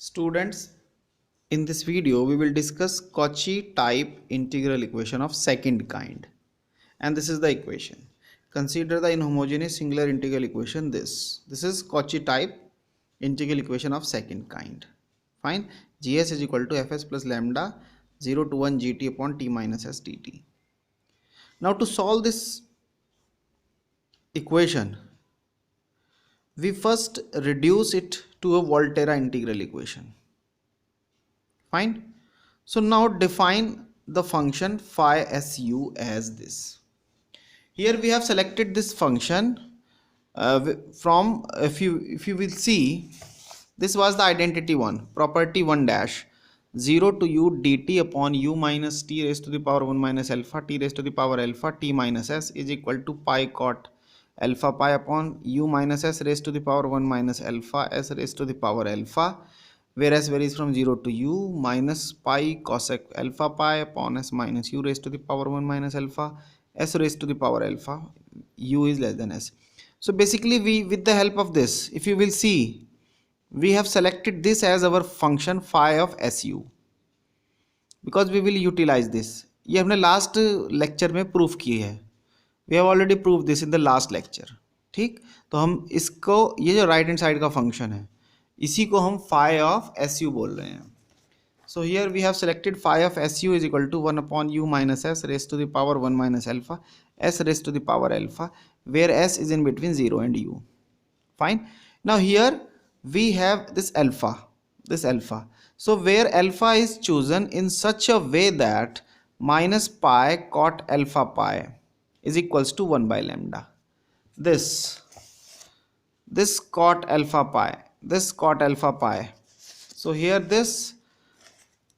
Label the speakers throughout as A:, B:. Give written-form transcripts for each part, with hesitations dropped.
A: Students, in this video we will discuss Cauchy type integral equation of second kind, and this is the equation. Consider the inhomogeneous singular integral equation. This is Cauchy type integral equation of second kind. Fine. Gs is equal to fs plus lambda 0 to 1 gt upon t minus s dt. Now to solve this equation, we first reduce it to a Volterra integral equation. Fine. So now define the function phi su as this. Here we have selected this function from, if you will see, this was the identity one, property 1 dash 0 to u dt upon u minus t raised to the power 1 minus alpha t raised to the power alpha t minus s is equal to pi cot alpha pi upon u minus s raised to the power 1 minus alpha s raised to the power alpha, whereas varies from 0 to u minus pi cosec alpha pi upon s minus u raised to the power 1 minus alpha s raised to the power alpha, u is less than s. So basically we, with the help of this, if you will see, we have selected this as our function phi of su because we will utilize this. ये हमने last lecture में proof की है. We have already prove this in the last lecture. ठीक, तो हम इसको, ये जो राइट हैंड साइड का फंक्शन है, इसी को हम phi of su बोल रहे हैं. So here we have selected phi of su is equal to 1 upon u minus s raised to the power 1 minus alpha s raised to the power alpha, where s is in between 0 and u. Fine. Now here we have this alpha. So where alpha is chosen in such a way that minus pi cot alpha pi is equals to 1 by lambda. This cot alpha pi, so here this,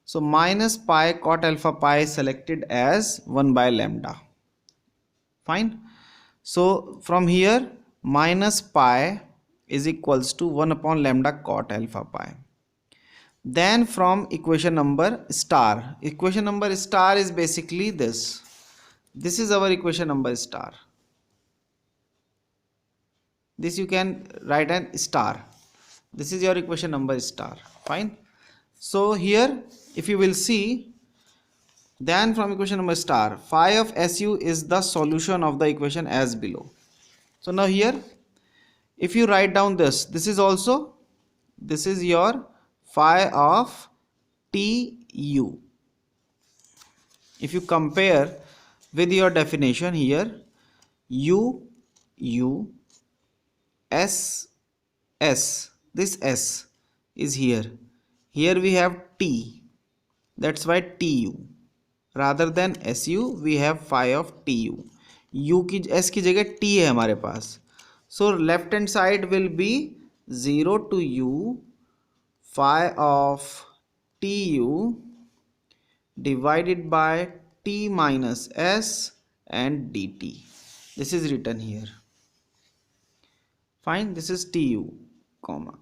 A: so minus pi cot alpha pi is selected as 1 by lambda. Fine. So from here minus pi is equals to 1 upon lambda cot alpha pi. Then from equation number star is basically this is our equation number star. This you can write an star. This is your equation number star. Fine. So here if you will see, then from equation number star, phi of su is the solution of the equation as below. So now here if you write down this is also, this is your phi of tu. If you compare with your definition here, u s, this s is here we have t, that's why tu, rather than su we have phi of tu. u की s की जगह t है हमारे पास. So left hand side will be 0 to u phi of tu divided by t minus s and dt. This is written here. Fine. This is tu, comma,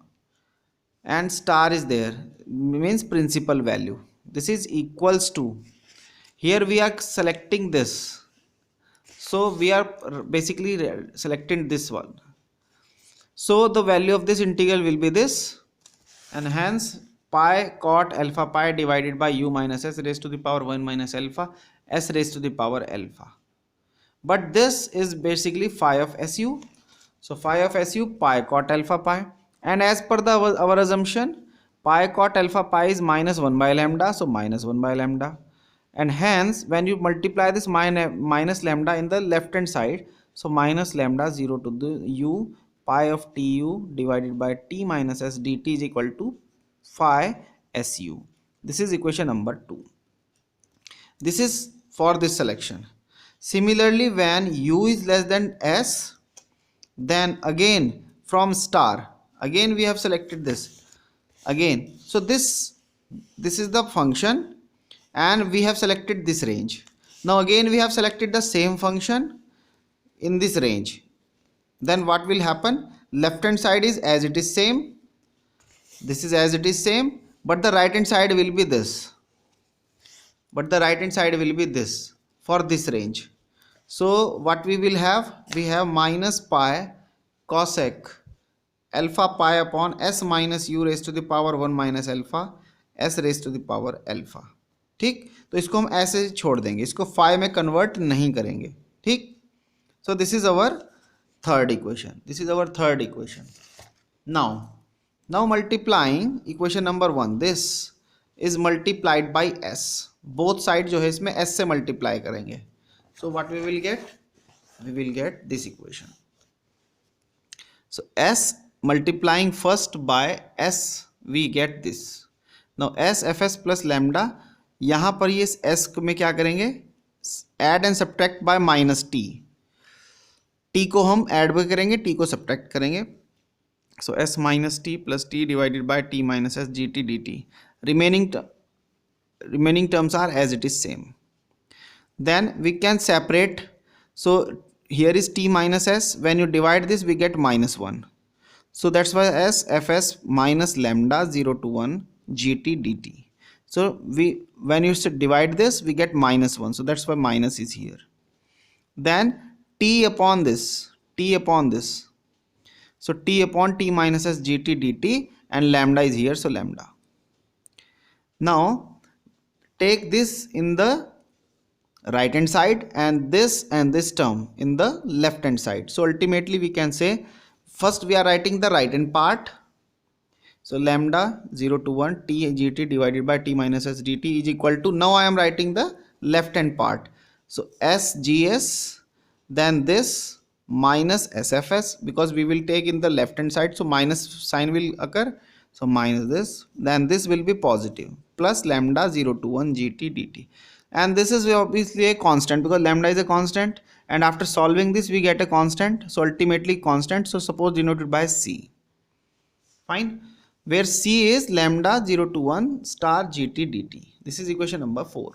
A: and star is there, means principal value. This is equals to, here we are selecting this, so we are basically selecting this one. So the value of this integral will be this, and hence pi cot alpha pi divided by u minus s raised to the power 1 minus alpha s raised to the power alpha. But this is basically phi of su. So phi of su pi cot alpha pi, and as per our assumption, pi cot alpha pi is minus 1 by lambda, so minus 1 by lambda, and hence when you multiply this minus lambda in the left hand side, so minus lambda 0 to the u pi of tu divided by t minus s dt is equal to phi su. This is equation number 2. This is for this selection. Similarly, when u is less than s, then again from star, again we have selected this again. So this is the function, and we have selected this range. Now again we have selected the same function in this range. Then what will happen? Left hand side is as it is same, this is as it is same, but the right hand side will be this, for this range. So what we will have, we have minus pi cosec alpha pi upon s minus u raised to the power 1 minus alpha s raised to the power alpha। ठीक, तो इसको हम ऐसे छोड़ देंगे, इसको phi में convert नहीं करेंगे। ठीक, so this is our third equation, this is our third equation। now multiplying equation number 1, this is multiplied by s, both side जो है इसमें s से multiply करेंगे, so what we will get, we will get this equation। so s multiplying first by s we get this। now s fs plus lambda, यहाँ पर ये s में क्या करेंगे, add and subtract by minus t, t को हम add भी करेंगे, t को सब्ट्रैक्ट करेंगे। सो s minus T plus T divided by t minus S G T D T, remaining terms are as it is same। then we can separate, so here is t minus s, when you divide this we get minus 1, so that's why s fs minus lambda 0 to 1 gt dt, so when you divide this we get minus 1, so that's why minus is here। then t upon this, so t upon t minus s gt dt, and lambda is here, so lambda। now take this in the right hand side and this term in the left hand side, so ultimately we can say, first we are writing the right hand part, so lambda 0 to 1 t gt divided by t minus s dt is equal to, now I am writing the left hand part, so s gs, then this minus sfs, because we will take in the left hand side, so minus sign will occur, so minus this, then this will be positive, plus lambda 0 to 1 gt dt, and this is obviously a constant because lambda is a constant, and after solving this we get a constant, so ultimately constant, so suppose denoted by c, fine, where c is lambda 0 to 1 star gt dt, this is equation number 4।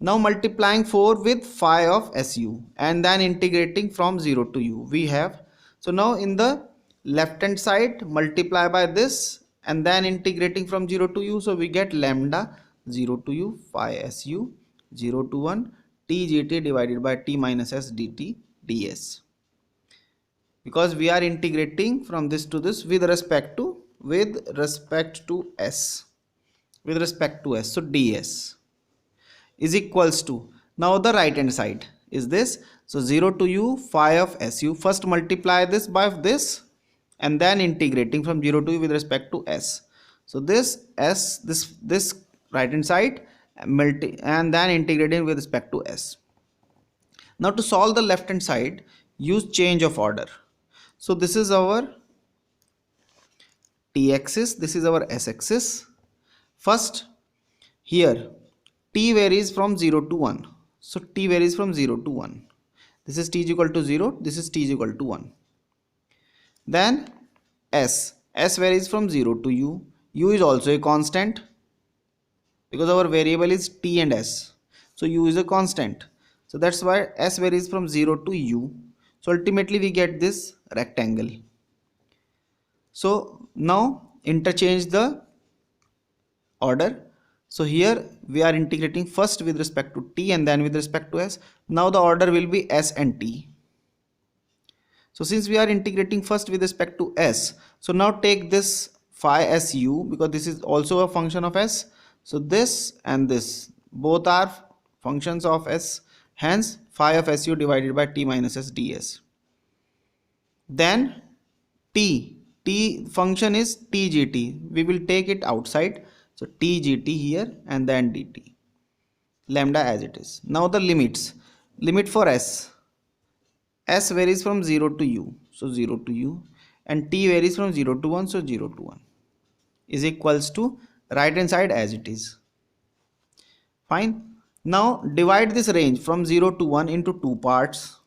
A: now multiplying 4 with phi of su and then integrating from 0 to u we have, so now in the left hand side multiply by this and then integrating from 0 to u, so we get lambda 0 to u phi su 0 to 1 t gt divided by t minus s dt ds, because we are integrating from this to this with respect to s, so ds is equals to, now the right hand side is this, so 0 to u phi of su, first multiply this by this and then integrating from 0 to u with respect to s, so this s, this right hand side and then integrating with respect to s। now to solve the left hand side use change of order, so this is our t axis, this is our s axis, first here t varies from 0 to 1, so t varies from 0 to 1, this is t is equal to 0, this is t is equal to 1, then s varies from 0 to u is also a constant because our variable is t and s, so u is a constant, so that's why s varies from 0 to u, so ultimately we get this rectangle। so now interchange the order, so here we are integrating first with respect to t and then with respect to s, now the order will be s and t, so since we are integrating first with respect to s, so now take this phi su because this is also a function of s, so this and this both are functions of s, hence phi of su divided by t minus s ds, then t function is t gt, we will take it outside, so t gt here and then dt, lambda as it is। now the limit for s varies from 0 to u, so 0 to u, and t varies from 0 to 1, so 0 to 1 is equals to right hand side as it is, fine। now divide this range from 0 to 1 into two parts,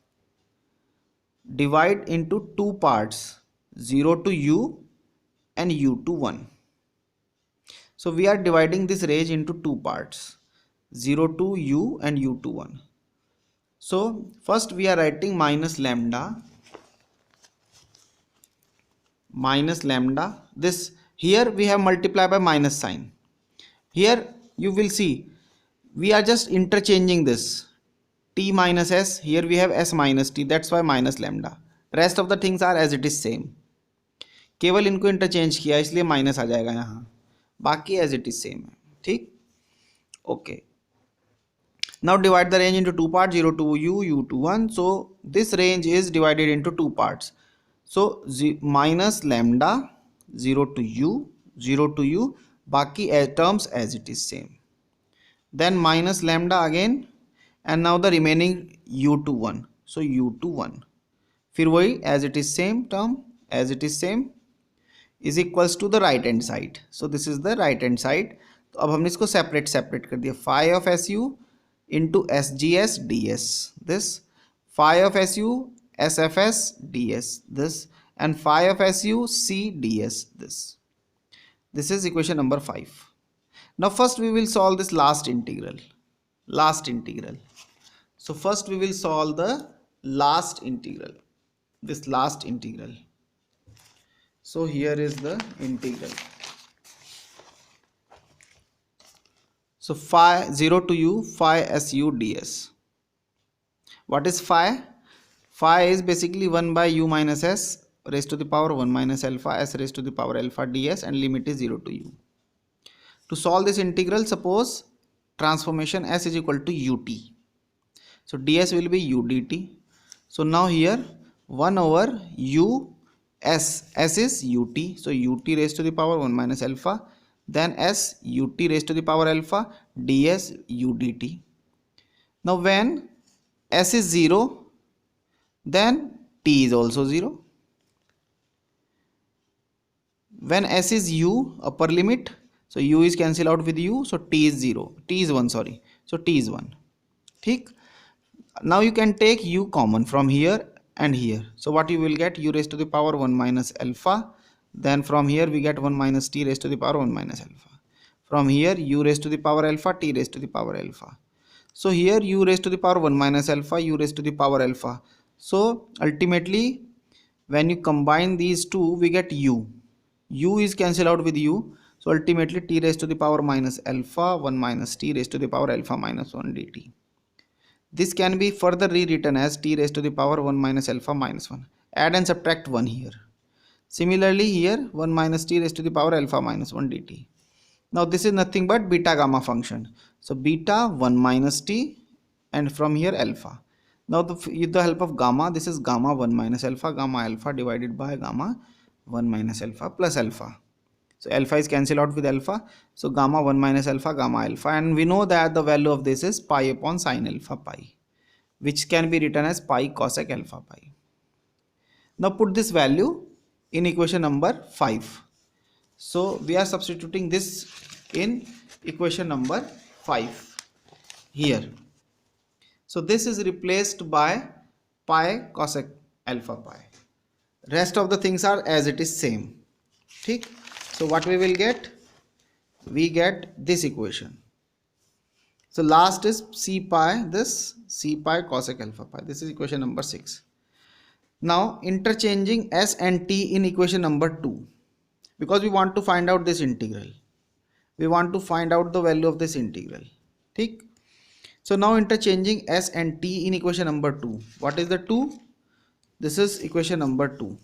A: divide into two parts, 0 to u and u to 1, so we are dividing this range into two parts, 0 to u and u to 1, so first we are writing minus lambda, this here we have multiplied by minus sign, here you will see we are just interchanging this t minus s, here we have s minus t, that's why minus lambda, rest of the things are as it is same, केवल इनको interchange किया इसलिए minus आ जाएगा यहाँ, बाकी as it is same है, ठीक। Okay, now divide the range into two parts, 0 to u to 1. So this range is divided into two parts. So minus lambda 0 to u, 0 to u, baki terms as it is same. Then minus lambda again, and now the remaining u to 1. So u to 1. फिर वही as it is same term, as it is same is equals to the right hand side. So this is the right hand side. तो अब हमने इसको separate कर दिया, phi of SU into SGS ds, this phi of SU SFS ds, this, and phi of SU C ds, this is equation number 5. Now first we will solve this last integral. So first we will solve the last integral, this last integral. So here is the integral. So phi 0 to u, phi SU ds. What is phi? Phi is basically 1 by u minus s raised to the power 1 minus alpha s raised to the power alpha ds, and limit is 0 to u. To solve this integral, suppose transformation s is equal to ut. So ds will be u dt. So now here 1 over u s is ut. So ut raised to the power 1 minus alpha, then s ut raised to the power alpha ds u dt. Now when s is 0, then t is also 0. When s is u, upper limit, so u is cancelled out with u, so t is 0, t is 1, sorry, so t is 1. ठीक. Now you can take u common from here and here. So what you will get, u raised to the power 1 minus alpha. Then from here we get 1 minus t raised to the power 1 minus alpha. From here u raised to the power alpha, t raised to the power alpha. So here u raised to the power 1 minus alpha, u raised to the power alpha. So ultimately when you combine these two, we get u. U is cancelled out with u. So ultimately t raised to the power minus alpha 1 minus t raised to the power alpha minus 1 dt. This can be further rewritten as t raised to the power 1 minus alpha minus 1. Add and subtract 1 here. Similarly here 1 minus t raised to the power alpha minus 1 dt. Now this is nothing but beta gamma function. So beta 1 minus t, and from here alpha. Now with the help of gamma, this is gamma 1 minus alpha, gamma alpha divided by gamma 1 minus alpha plus alpha. So alpha is cancelled out with alpha. So gamma 1 minus alpha, gamma alpha, and we know that the value of this is pi upon sine alpha pi, which can be written as pi cosec alpha pi. Now put this value in equation number 5. So we are substituting this in equation number 5 here. So this is replaced by pi cosec alpha pi. Rest of the things are as it is same. ठीक. So what we will get? We get this equation. So last is c pi, this c pi cosec alpha pi. This is equation number 6. Now interchanging s and t in equation number 2, because we want to find out this integral. We want to find out the value of this integral. ठीक. So now interchanging s and t in equation number 2. What is the 2? This is equation number 2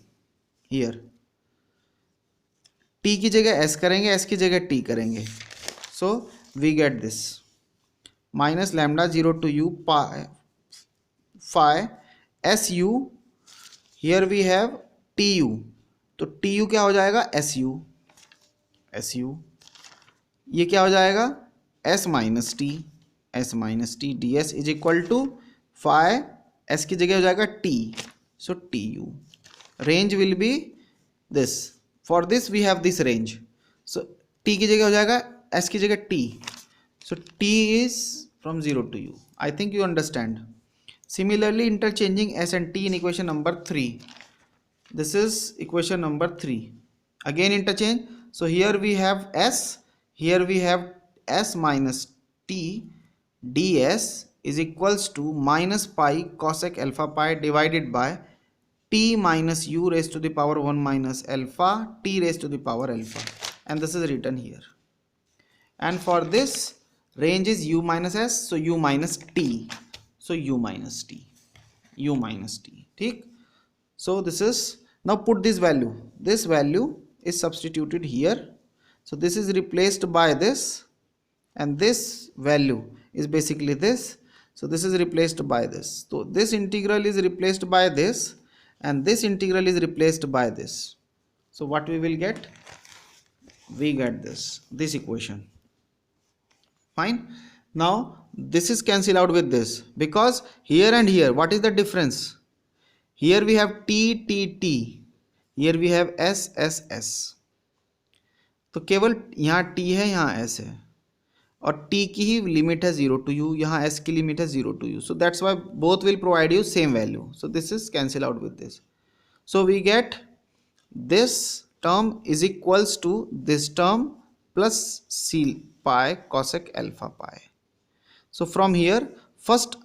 A: here. t की जगह s करेंगे, s की जगह t करेंगे. So we get this minus lambda 0 to u pi phi su. Here we have tu. तो tu क्या हो जाएगा? su. ये क्या हो जाएगा? s minus t ds is equal to phi s की जगह हो जाएगा t. So tu. Range will be this. For this we have this range. So t की जगह हो जाएगा s की जगह t. So t is from 0 to u. I think you understand. Similarly, interchanging s and t in equation number 3. This is equation number 3. Again interchange. So here we have s. Here we have s minus t ds is equals to minus pi cosec alpha pi divided by t minus u raised to the power 1 minus alpha t raised to the power alpha, and this is written here. And for this range is u minus s, so u minus t, so u minus t. ठीक. So this is Now put this value. This value is substituted here. So this is replaced by this, and this value is basically this. So this is replaced by this. So this integral is replaced by this, and this integral is replaced by this. So what we will get? We get this equation. Fine. Now this is cancelled out with this, because here and here, what is the difference? Here we have t t t, here we have s s s. तो केवल यहाँ t है, यहाँ s है, और t की ही limit है 0 to u, यहाँ s की लिमिट है 0 to u. So that's why both will provide you same value. So this is cancel out with this. So we get this term is equals to this term plus c pi cosec alpha pi. So from here, first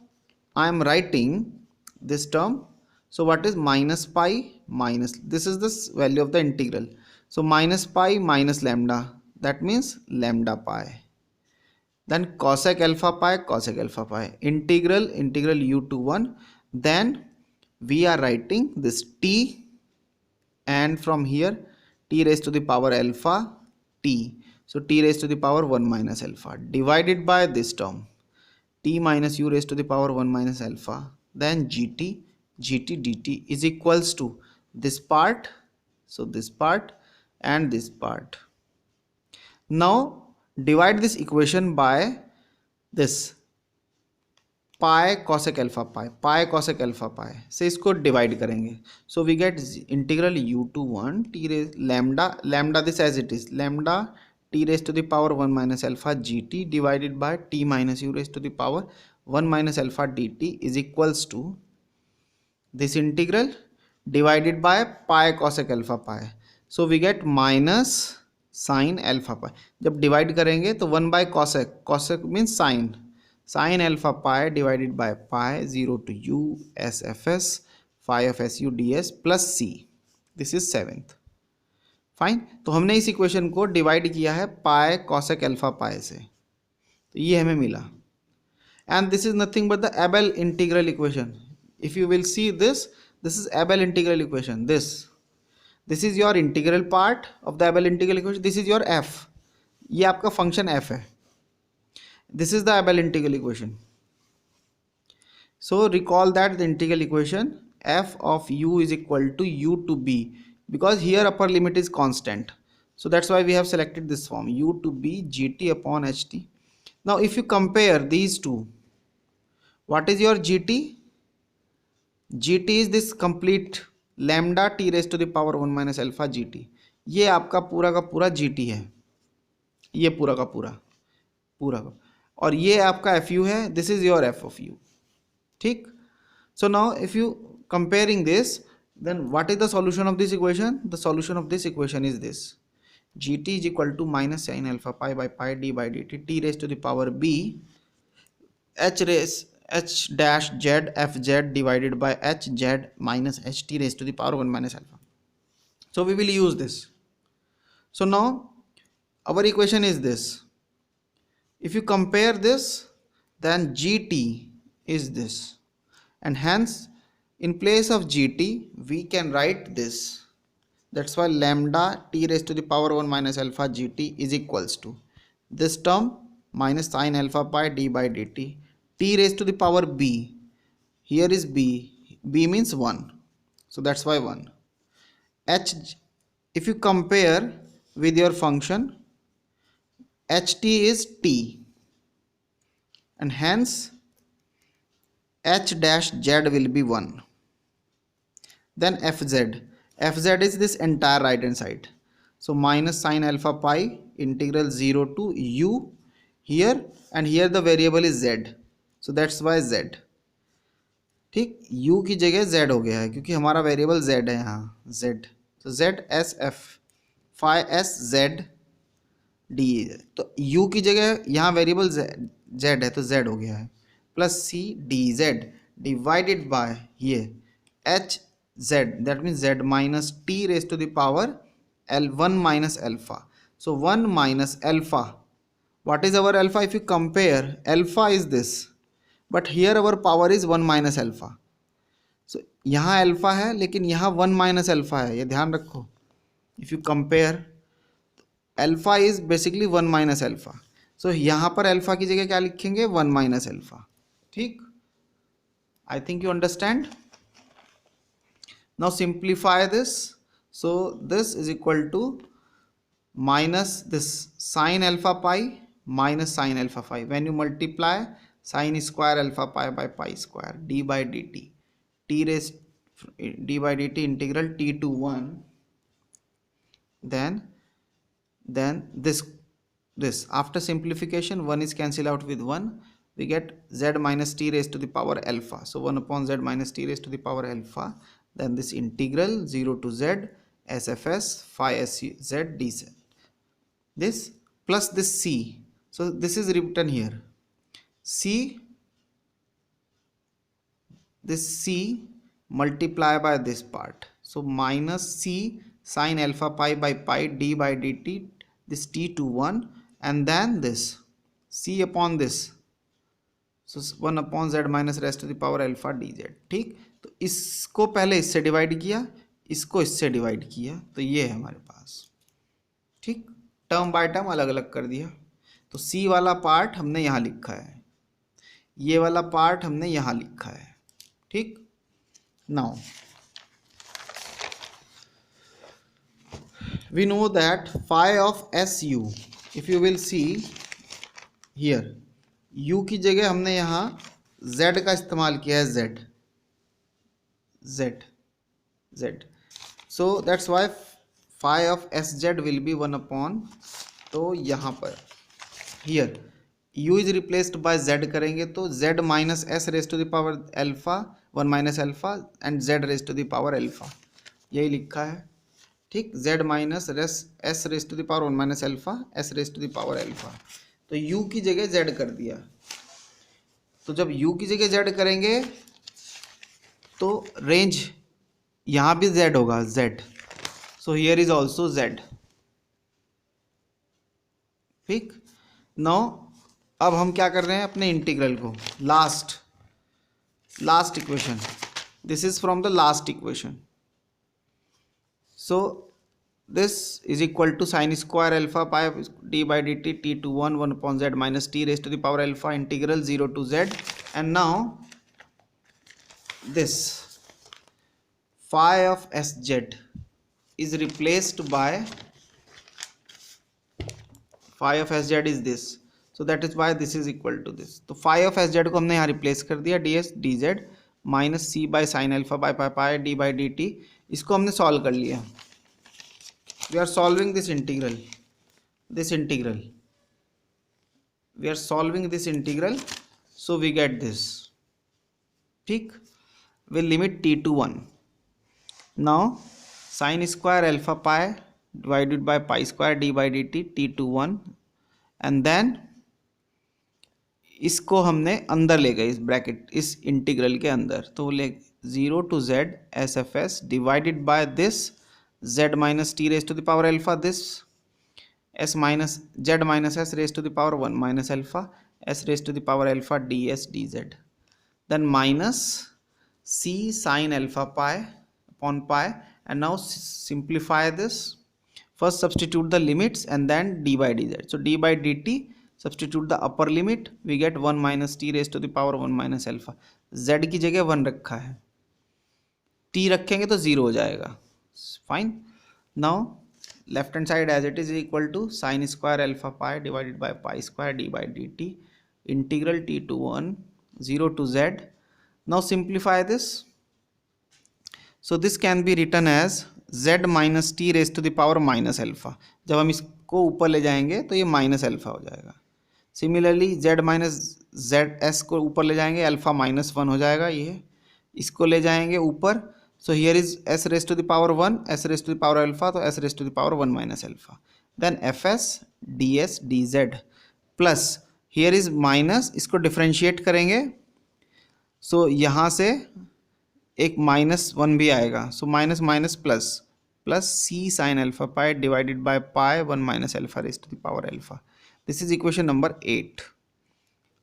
A: I am writing this term. So what is minus pi minus, this is this value of the integral. So minus pi minus lambda, that means lambda pi. Then cosec alpha pi, integral u to 1. Then we are writing this t, and from here t raised to the power alpha t. So t raised to the power 1 minus alpha divided by this term, t minus u raised to the power 1 minus alpha. Then gt dt is equals to this part, so this part and this part. Now divide this equation by this pi cosec alpha pi से इसको divide करेंगे. So we get integral u to 1 t raised lambda this as it is, lambda t raised to the power 1 minus alpha gt divided by t minus u raised to the power 1 minus alpha dt is equals to this integral divided by pi cosec alpha pi. So we get minus sin alpha pi. जब divide करेंगे तो 1 by cosec means sin alpha pi divided by pi 0 to u sfs phi of su ds plus c. This is 7th. Fine. तो हमने इस equation को divide किया है पाई cosec alpha पाई से, तो ये हमें मिला. And this is nothing but the Abel integral equation. If you will see this is Abel integral equation. This is your integral part of the Abel integral equation. This is your F, ये आपका function F है. This is the Abel integral equation. So recall that the integral equation f of u is equal to u to b, because here upper limit is constant, so that's why we have selected this form, u to b gt upon ht. Now if you compare these two, what is your gt? gt is this complete lambda t raised to the power 1 minus alpha gt. ये आपका पूरा का पूरा gt है, ये पूरा का पूरा और ये आपका fu है. This is your f of u. ठीक. So now if you comparing this, then what is the solution of this equation? The solution of this equation is this: gt is equal to minus sin alpha pi by pi d by dt t raised to the power b h dash z f z divided by h z minus h t raised to the power 1 minus alpha. So we will use this. So now our equation is this. If you compare this, then gt is this, and hence in place of gt we can write this. That's why lambda t raised to the power 1 minus alpha gt is equals to this term minus sin alpha pi d by dt t raised to the power b. Here is b means 1, so that's why 1. h, if you compare with your function, ht is t, and hence h dash z will be 1. Then fz is this entire right hand side, so minus sin alpha pi integral 0 to u here, and here the variable is z, so that's why z. ठीक, u की जगह z हो गया है क्योंकि हमारा variable z है यहाँ, z. तो z s f phi s z d, तो u की जगह यहाँ वेरिएबल z है तो z हो गया है, plus c d z divided by ये h z, that means z minus t raised to the power l1 minus alpha. So 1 minus alpha, what is our alpha? If you compare, alpha is this, but here our power is 1 minus alpha, सो यहाँ alpha है लेकिन यहाँ 1 minus alpha है, ये ध्यान रखो. If you compare, alpha is basically 1 minus alpha. So यहाँ पर अल्फा की जगह क्या लिखेंगे, 1 माइनस अल्फा. ठीक, I think you understand. Now simplify this. So this is equal to minus this sin alpha pi minus sin alpha phi. When you multiply sin square alpha pi by pi square d by dt, t raised d by dt integral t to 1, then this after simplification 1 is cancelled out with 1, we get z minus t raised to the power alpha. So 1 upon z minus t raised to the power alpha, then this integral 0 to z sfs phi s z dz, this plus this c. So this is written here, c, this c multiply by this part, so minus c sin alpha pi by pi d by dt, this t to 1, and then this c upon this, so 1 upon z minus raised to the power alpha dz. ठीक, तो इसको पहले इससे divide किया, इसको इससे divide किया, तो ये है हमारे पास. ठीक, टर्म बाय टर्म अलग अलग कर दिया. तो c वाला पार्ट हमने यहाँ लिखा है, ये वाला पार्ट हमने यहाँ लिखा है. ठीक, now we know that phi of SU, if you will see here, u की जगह हमने यहाँ z का इस्तेमाल किया है, z. So that's why phi of SZ will be 1 upon, तो यहाँ पर here u is replaced by z करेंगे तो z minus s raised to the power alpha 1 minus alpha and z raised to the power alpha, यही लिखा है. ठीक, z minus s raised to the power 1 minus alpha s raised to the power alpha. तो u की जगह z कर दिया. तो जब u की जगह z करेंगे तो रेंज यहाँ भी z होगा, z. So here is also z. ठीक, now अब हम क्या कर रहे हैं, अपने इंटीग्रल को last equation, this is from the last equation. So this is equal to sine square alpha pi D by D T T to 1 upon z minus t raise to the power alpha integral 0 to z. And now this phi of SZ is replaced by phi of SZ is this, so that is why this is equal to this. तो phi of SZ को हमने यहाँ replace कर दिया ds dz minus c by sine alpha by pi pi D by D T. इसको हमने solve कर लिया. We are solving this integral, we are solving this integral, so we get this. ठीक, will limit t to 1. Now sine square alpha pi divided by pi square D by D T T to 1, and then इसको हमने अंदर ले गए इस bracket, इस integral के अंदर. तो ले 0 to z s f s divided by this z minus t raise to the power alpha, this s minus z minus s raise to the power 1 minus alpha s raise to the power alpha d s d z. Then minus c sine alpha pi upon pi, and now simplify this. First substitute the limits and then d by dz. So d by dt, substitute the upper limit, we get 1 minus t raised to the power 1 minus alpha. z की जगह 1 रखा है, t रखेंगे तो 0 हो जाएगा. Fine. Now left hand side as it is equal to sine square alpha pi divided by pi square D by D t integral t to 1 0 to z. Now simplify this. So this can be written as z minus t raised to the power minus alpha. जब हम इसको ऊपर ले जाएंगे तो ये minus alpha हो जाएगा. Similarly z minus Z S को ऊपर ले जाएंगे, अल्फा माइनस 1 हो जाएगा. ये इसको ले जाएंगे ऊपर, so here is s raise to the power 1 s raise to the power alpha, तो s raise to the power 1 minus alpha. Then f s d s d z plus here is minus, इसको differentiate करेंगे, so यहाँ से एक minus 1 भी आएगा, so minus minus plus plus c sine alpha pi divided by pi 1 minus alpha raise to the power alpha. This is equation number 8.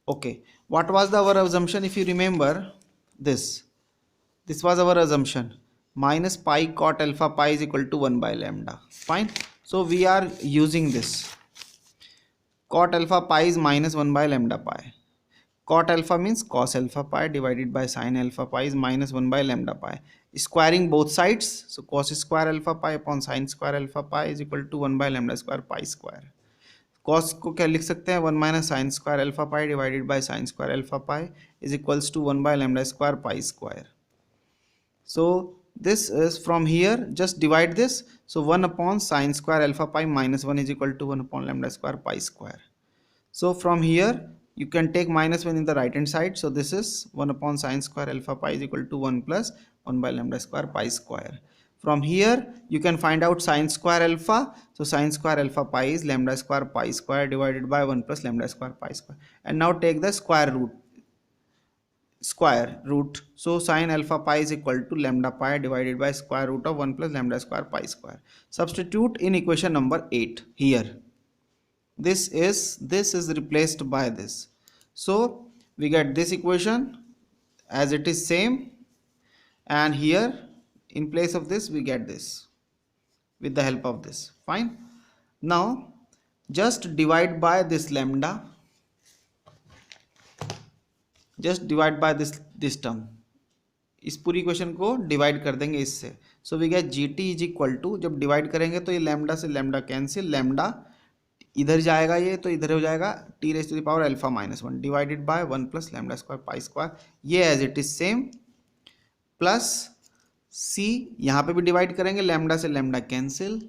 A: Okay, what was the our assumption? If you remember this, This was our assumption. Minus pi cot alpha pi is equal to 1 by lambda. Fine. So we are using this. Cot alpha pi is minus 1 by lambda pi. Cot alpha means cos alpha pi divided by sin alpha pi is minus 1 by lambda pi. Squaring both sides. So cos square alpha pi upon sin square alpha pi is equal to 1 by lambda square pi square. Cos को क्या लिख सकते हैं 1 minus sine square alpha pi divided by sine square alpha pi is equals to 1 by lambda square pi square. So this is from here, just divide this. So 1 upon sin square alpha pi minus 1 is equal to 1 upon lambda square pi square. So from here you can take minus 1 in the right hand side. So this is 1 upon sin square alpha pi is equal to 1 plus 1 by lambda square pi square. From here you can find out sin square alpha. So sin square alpha pi is lambda square pi square divided by 1 plus lambda square pi square. And now take the square root. So sin alpha pi is equal to lambda pi divided by square root of 1 plus lambda square pi square. Substitute in equation number 8 here. This is replaced by this. So we get this equation as it is same, and here in place of this we get this with the help of this. Fine. Now just divide by this lambda, just divide by this term. इस पूरी equation को divide कर देंगे इससे. So we get g t is equal to, जब divide करेंगे तो ये लैम्डा से लैम्डा कैंसिल, लैम्डा इधर जाएगा ये तो इधर हो जाएगा T raise to the power alpha minus 1 divided by 1 plus lambda square pi square. ये as it is same plus C, यहाँ पे भी डिवाइड करेंगे लैम्डा से लैम्डा कैंसिल,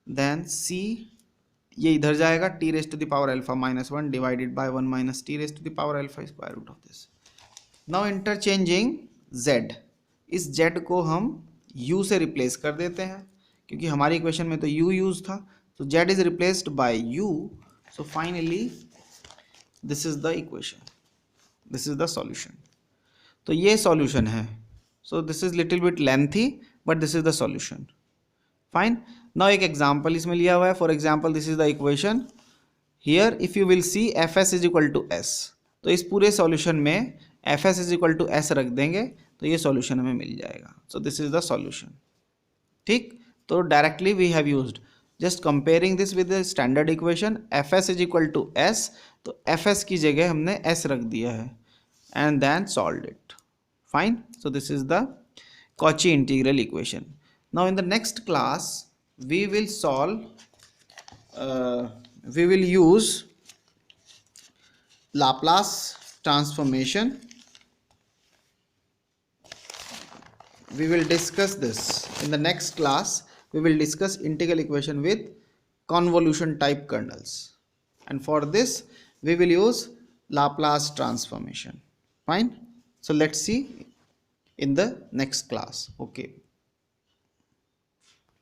A: देन सी ये इधर जाएगा T raise to the power alpha minus 1 divided by 1 minus t raise to the power alpha square root of this. Now interchanging z, इस z को हम u से रिप्लेस कर देते हैं क्योंकि हमारी इक्वेशन में तो u यूज था. So z is replaced by u. So finally this is the equation, this is the solution. तो ये solution है. So this is little bit lengthy but this is the solution. Fine. Now एक example इसमें लिया हुआ है. For example this is the equation. Here if you will see fs is equal to s, तो इस पूरे solution में fs is equal to s रख देंगे तो ये solution हमें मिल जाएगा. So this is the solution. ठीक. तो directly we have used, just comparing this with the standard equation, fs is equal to s, तो fs की जगह हमने s रख दिया है and then solved it. Fine. So this is the Cauchy integral equation. Now in the next class we will solve, we will use Laplace transformation. We will discuss this in the next class. We will discuss integral equation with convolution type kernels, and for this we will use Laplace transformation. Fine. So let's see in the next class. Okay.